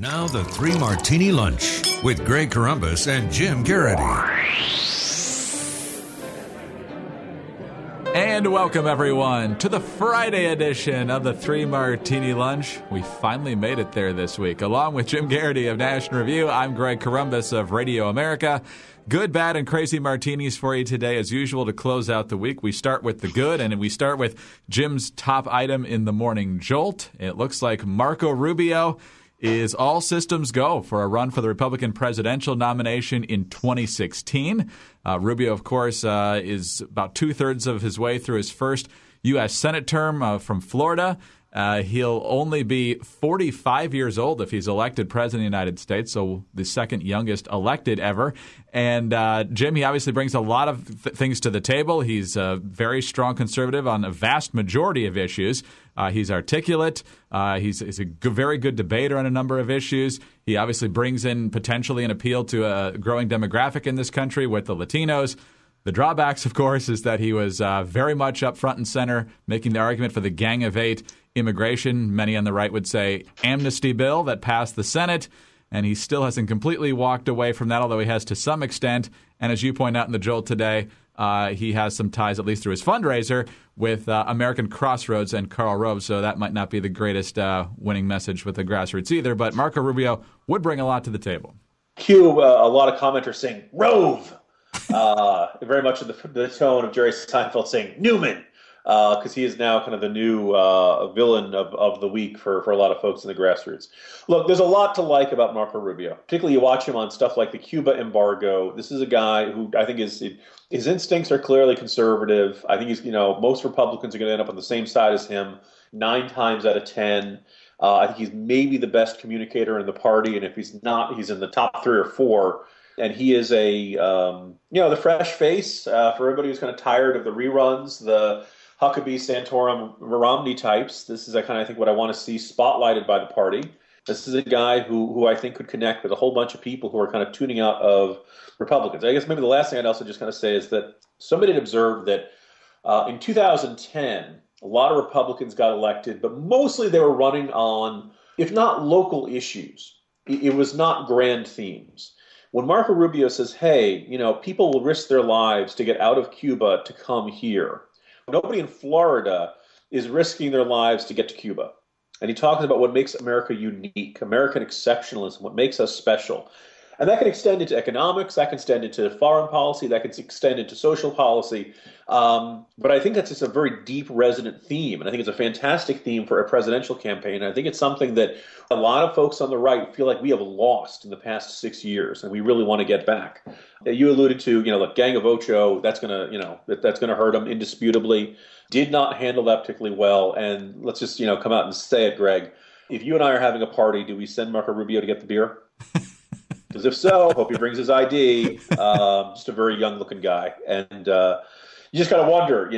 Now the Three Martini Lunch with Greg Corombos and Jim Geraghty. And welcome, everyone, to the Friday edition of the Three Martini Lunch. We finally made it there this week. Along with Jim Geraghty of National Review, I'm Greg Corombos of Radio America. Good, bad, and crazy martinis for you today, as usual, to close out the week. We start with the good, and we start with Jim's top item in the morning jolt. It looks like Marco Rubio is all systems go for a run for the Republican presidential nomination in 2016. Rubio, of course, is about two-thirds of his way through his first U.S. Senate term from Florida. He'll only be 45 years old if he's elected president of the United States, so the second youngest elected ever. And Jim, he obviously brings a lot of things to the table. He's a very strong conservative on a vast majority of issues. He's articulate. He's a very good debater on a number of issues. He obviously brings in potentially an appeal to a growing demographic in this country with the Latinos. The drawbacks, of course, is that he was very much up front and center, making the argument for the Gang of Eight immigration, many on the right would say amnesty bill that passed the Senate, and he still hasn't completely walked away from that, although he has to some extent. And as you point out in the Jolt today, he has some ties, at least through his fundraiser, with American Crossroads and Corombos, so that might not be the greatest winning message with the grassroots either, but Marco Rubio would bring a lot to the table. Cue a lot of commenters saying, Rove! Very much in the tone of Jerry Seinfeld saying, Newman! Because he is now kind of the new villain of the week for a lot of folks in the grassroots. Look, there's a lot to like about Marco Rubio. Particularly, you watch him on stuff like the Cuba embargo. This is a guy who I think his instincts are clearly conservative. I think most Republicans are going to end up on the same side as him 9 times out of 10. I think he's maybe the best communicator in the party, and if he's not, he's in the top 3 or 4. And he is the fresh face for everybody who's kind of tired of the reruns, the Huckabee, Santorum, Romney types. This is I think what I want to see spotlighted by the party. This is a guy who I think could connect with a whole bunch of people who are kind of tuning out of Republicans. I guess maybe the last thing I'd also just kind of say is that somebody had observed that in 2010, a lot of Republicans got elected, but mostly they were running on, if not local issues, it was not grand themes. When Marco Rubio says, hey, people will risk their lives to get out of Cuba to come here, nobody in Florida is risking their lives to get to Cuba. And he talks about what makes America unique, American exceptionalism, what makes us special. And that can extend into economics, that can extend into foreign policy, that can extend into social policy. But I think that's just a very deep, resonant theme. And I think it's a fantastic theme for a presidential campaign. And I think it's something that a lot of folks on the right feel like we have lost in the past 6 years, and we really want to get back. You alluded to, look, Gang of Ocho, that's going to hurt them indisputably. Did not handle that particularly well. And let's just, come out and say it, Greg. If you and I are having a party, do we send Marco Rubio to get the beer? Because if so, hope he brings his ID. Just a very young-looking guy. And you just kind of wonder,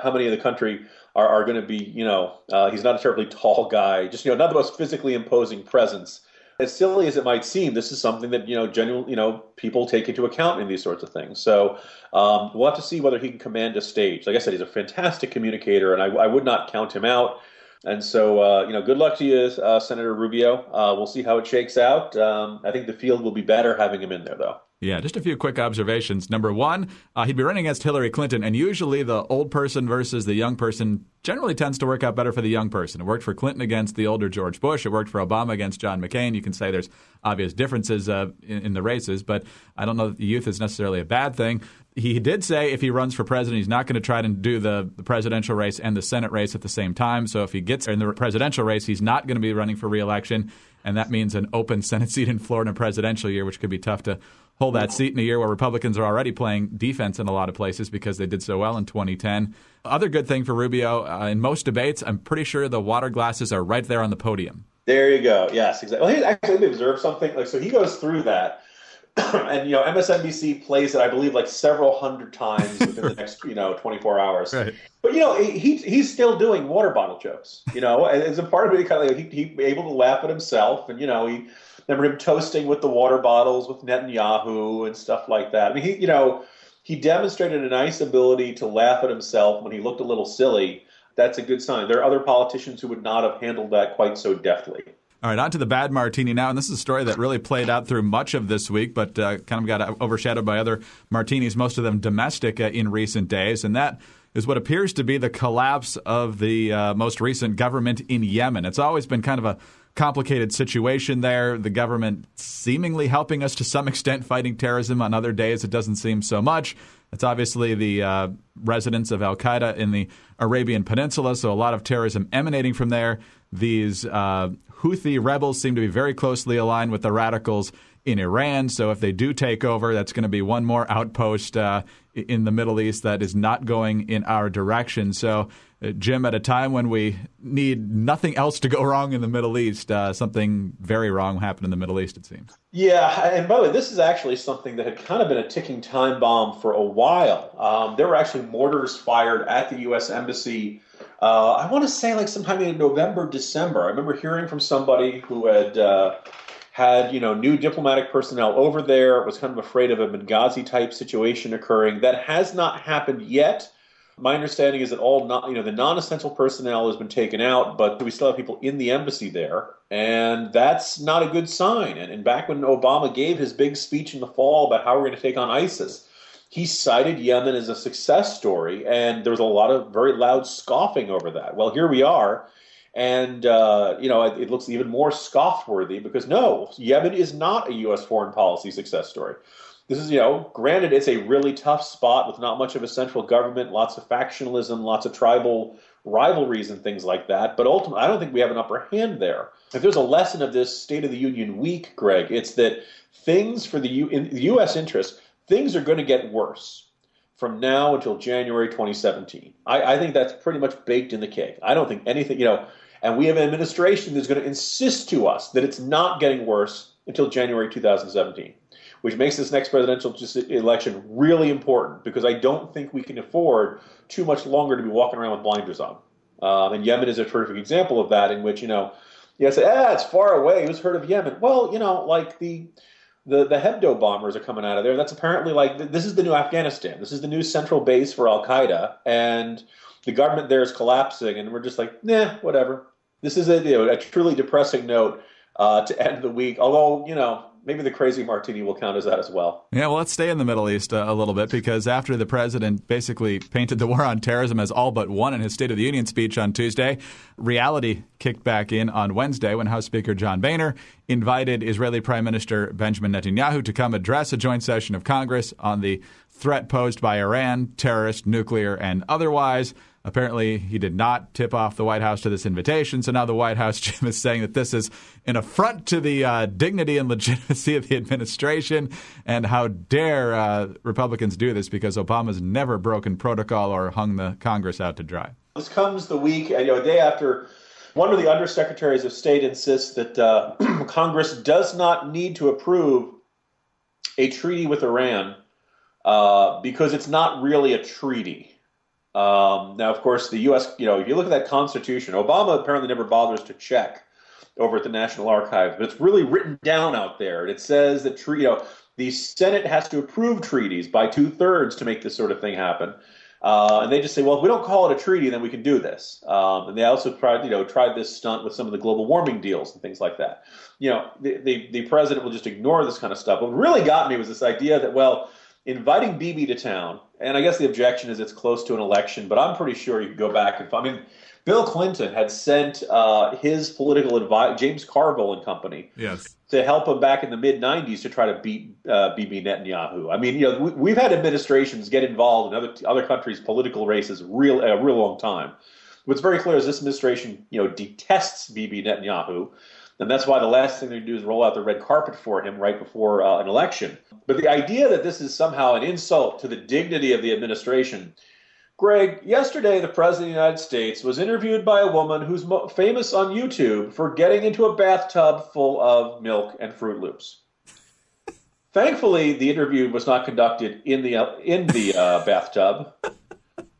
how many in the country are going to be, he's not a terribly tall guy, just, not the most physically imposing presence. As silly as it might seem, this is something that, people take into account in these sorts of things. So we'll have to see whether he can command a stage. Like I said, he's a fantastic communicator, and I would not count him out. And so, good luck to you, Senator Rubio. We'll see how it shakes out. I think the field will be better having him in there, though. Yeah, just a few quick observations. Number one, he'd be running against Hillary Clinton, and usually the old person versus the young person generally tends to work out better for the young person. It worked for Clinton against the older George Bush. It worked for Obama against John McCain. You can say there's obvious differences in the races, but I don't know that the youth is necessarily a bad thing. He did say if he runs for president, he's not going to try to do the presidential race and the Senate race at the same time. So if he gets in the presidential race, he's not going to be running for re-election, and that means an open Senate seat in Florida in a presidential year, which could be tough to hold that seat in a year where Republicans are already playing defense in a lot of places because they did so well in 2010. Other good thing for Rubio, in most debates, I'm pretty sure the water glasses are right there on the podium. There you go. Yes, exactly. Well, he actually observed something. So he goes through that. And, MSNBC plays it, I believe, several hundred times within the next, 24 hours. Right. But, he's still doing water bottle jokes, as a part of it, he able to laugh at himself. And, he remember him toasting with the water bottles with Netanyahu and stuff like that. I mean, he demonstrated a nice ability to laugh at himself when he looked a little silly. That's a good sign. There are other politicians who would not have handled that quite so deftly. All right, on to the bad martini now. And this is a story that really played out through much of this week, but kind of got overshadowed by other martinis, most of them domestic in recent days. And that is what appears to be the collapse of the most recent government in Yemen. It's always been kind of a complicated situation there. The government seemingly helping us to some extent fighting terrorism. On other days, it doesn't seem so much. It's obviously the residents of al-Qaeda in the Arabian Peninsula, so a lot of terrorism emanating from there. These Houthi rebels seem to be very closely aligned with the radicals in Iran. So if they do take over, that's going to be one more outpost in the Middle East that is not going in our direction. So, Jim, at a time when we need nothing else to go wrong in the Middle East, something very wrong happened in the Middle East, it seems. Yeah, and by the way, this is actually something that had kind of been a ticking time bomb for a while. There were actually mortars fired at the U.S. Embassy, I want to say like sometime in November, December. I remember hearing from somebody who had new diplomatic personnel over there, was kind of afraid of a Benghazi-type situation occurring. That has not happened yet. My understanding is that the non-essential personnel has been taken out, but we still have people in the embassy there, and that's not a good sign. And back when Obama gave his big speech in the fall about how we're going to take on ISIS, he cited Yemen as a success story, and there was a lot of very loud scoffing over that. Well, here we are, and it looks even more scoff-worthy because no, Yemen is not a U.S. foreign policy success story. This is, granted, it's a really tough spot with not much of a central government, lots of factionalism, lots of tribal rivalries and things like that. But ultimately, I don't think we have an upper hand there. If there's a lesson of this State of the Union week, Greg, it's that things for in the U.S. interest, things are going to get worse from now until January 2017. I think that's pretty much baked in the cake. I don't think anything, and we have an administration that's going to insist to us that it's not getting worse until January 2017. Which makes this next presidential election really important because I don't think we can afford too much longer to be walking around with blinders on. And Yemen is a terrific example of that, in which, say, it's far away. Who's heard of Yemen? Well, like the Hebdo bombers are coming out of there. That's apparently this is the new Afghanistan. This is the new central base for al-Qaeda, and the government there is collapsing, and we're just like, nah, whatever. This is a truly depressing note to end the week, although, maybe the crazy martini will count as that as well. Yeah, well, let's stay in the Middle East a little bit because after the president basically painted the war on terrorism as all but won in his State of the Union speech on Tuesday, reality kicked back in on Wednesday when House Speaker John Boehner invited Israeli Prime Minister Benjamin Netanyahu to come address a joint session of Congress on the threat posed by Iran, terrorist, nuclear, and otherwise. Apparently, he did not tip off the White House to this invitation. So now the White House, Jim, is saying that this is an affront to the dignity and legitimacy of the administration. And how dare Republicans do this because Obama's never broken protocol or hung the Congress out to dry. This comes the week, a day after one of the undersecretaries of state insists that Congress does not need to approve a treaty with Iran because it's not really a treaty. Now, of course, the U.S., if you look at that Constitution, Obama apparently never bothers to check over at the National Archives, but it's really written down out there. And it says that, the Senate has to approve treaties by 2/3 to make this sort of thing happen. And they just say, well, if we don't call it a treaty, then we can do this. And they also tried this stunt with some of the global warming deals and things like that. The president will just ignore this kind of stuff. What really got me was this idea that, well, inviting Bibi to town, and I guess the objection is it's close to an election, but I'm pretty sure you could go back and find. Bill Clinton had sent his political advisor, James Carville and company, yes, to help him back in the mid-'90s to try to beat Bibi Netanyahu. We've had administrations get involved in other countries' political races a real long time. What's very clear is this administration, detests Bibi Netanyahu. And that's why the last thing they do is roll out the red carpet for him right before an election. But the idea that this is somehow an insult to the dignity of the administration. Greg, yesterday the President of the United States was interviewed by a woman who's famous on YouTube for getting into a bathtub full of milk and Fruit Loops. Thankfully, the interview was not conducted in the bathtub.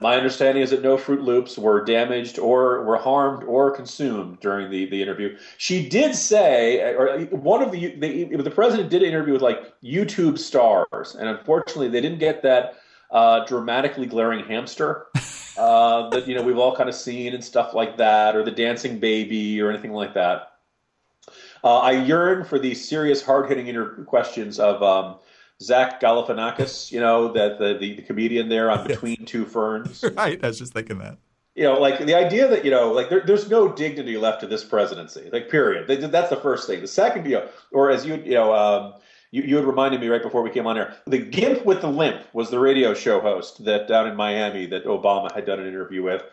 My understanding is that no Fruit Loops were damaged or were harmed or consumed during the interview. She did say, or one of the president did an interview with YouTube stars, and unfortunately they didn't get that dramatically glaring hamster that we've all kind of seen and stuff like that, or the dancing baby or anything like that. I yearn for the serious, hard-hitting questions of Zach Galifianakis, the comedian there on Between Two Ferns. Right, I was just thinking that. Like the idea that, there's no dignity left to this presidency, period. That's the first thing. The second, or as you had reminded me right before we came on air, the Gimp with the Limp was the radio show host that down in Miami that Obama had done an interview with.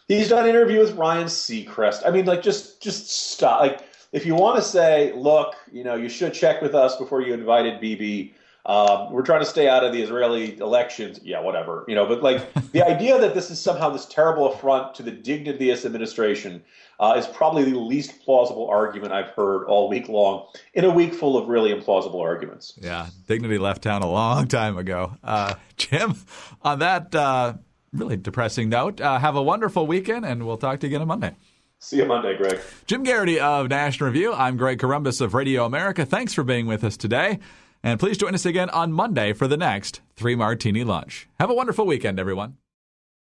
He's done an interview with Ryan Seacrest. I mean, just stop. If you want to say, look, you should check with us before you invited Bibi. We're trying to stay out of the Israeli elections. Yeah, whatever. But the idea that this is somehow this terrible affront to the dignity of this administration is probably the least plausible argument I've heard all week long in a week full of really implausible arguments. Yeah, dignity left town a long time ago. Jim, on that really depressing note, have a wonderful weekend, and we'll talk to you again on Monday. See you Monday, Greg. Jim Geraghty of National Review. I'm Greg Corombos of Radio America. Thanks for being with us today. And please join us again on Monday for the next 3 Martini Lunch. Have a wonderful weekend, everyone.